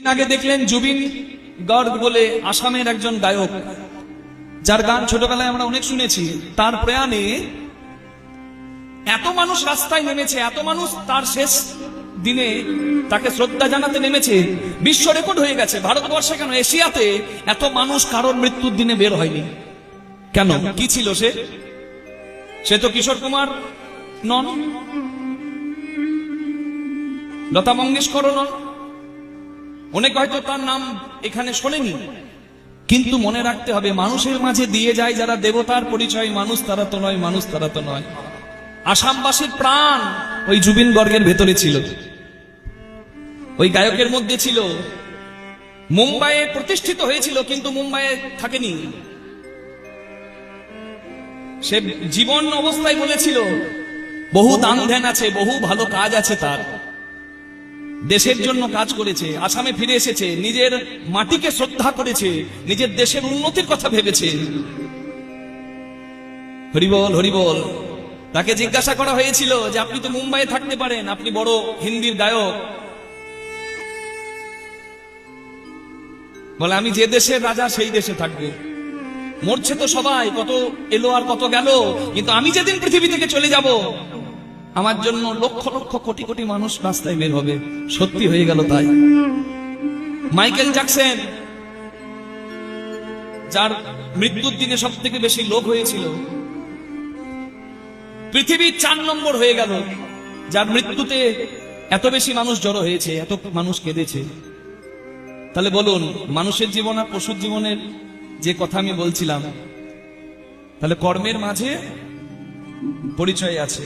আগে দেখলেন জুবিন গর্গ বলে আসামের একজন গায়ক, যার গান ছোটবেলায় আমরা অনেক শুনেছি। তার প্রয়াণে এত মানুষ রাস্তায় নেমেছে, এত মানুষ তার শেষ দিনে তাকে শ্রদ্ধা জানাতে নেমেছে। বিশ্ব রেকর্ড হয়ে গেছে। ভারতবর্ষে কেন, এশিয়াতে এত মানুষ কারোর মৃত্যুর দিনে বের হয়নি কেন? কি ছিল সে? সে তো কিশোর কুমার নন, লতা মঙ্গেশকরও নন, অনেক হয়তো তার নাম এখানে শোনেনি। কিন্তু মনে রাখতে হবে, মানুষের মাঝে দিয়ে যায় যারা দেবতার পরিচয়, মানুষ তারা তো নয়, মানুষ তারা তো নয়। আসামবাসীর প্রাণ ওই জুবিন গর্গের ভেতরে ছিল, ওই গায়কের মধ্যে ছিল। মুম্বাইয়ে প্রতিষ্ঠিত হয়েছিল, কিন্তু মুম্বাইয়ে থাকেনি। সে জীবন অবস্থায় বলেছিল বহু দান ধ্যান আছে, বহু ভালো কাজ আছে তার। দেশের জন্য কাজ করেছে, আসামে ফিরে এসেছে, নিজের মাটিকে শ্রদ্ধা করেছে, নিজের দেশের উন্নতির কথা ভেবেছে। হরিবল হরিবল। তাকে জিজ্ঞাসা করা হয়েছিল যে আপনি তো মুম্বাইয়ে থাকতে পারেন, আপনি বড় হিন্দির গায়ক। বলে আমি যে দেশের রাজা সেই দেশে থাকবো। মরছে তো সবাই, কত এলো আর কত গেল, কিন্তু আমি যেদিন পৃথিবী থেকে চলে যাব, আমার জন্য লক্ষ লক্ষ কোটি কোটি মানুষ রাস্তায় বের হবে। সত্যি হয়ে গেল তাই। মাইকেল জ্যাকসন, যার মৃত্যুর দিনে সব থেকে বেশি লোক হয়েছিল, পৃথিবীর 4 নম্বর হয়ে গেল যার মৃত্যুতে এত বেশি মানুষ জড়ো হয়েছে, এত মানুষ কেঁদেছে। তাহলে বলুন, মানুষের জীবন আর পশুর জীবনের যে কথা আমি বলছিলাম, তাহলে কর্মের মাঝে পরিচয় আছে।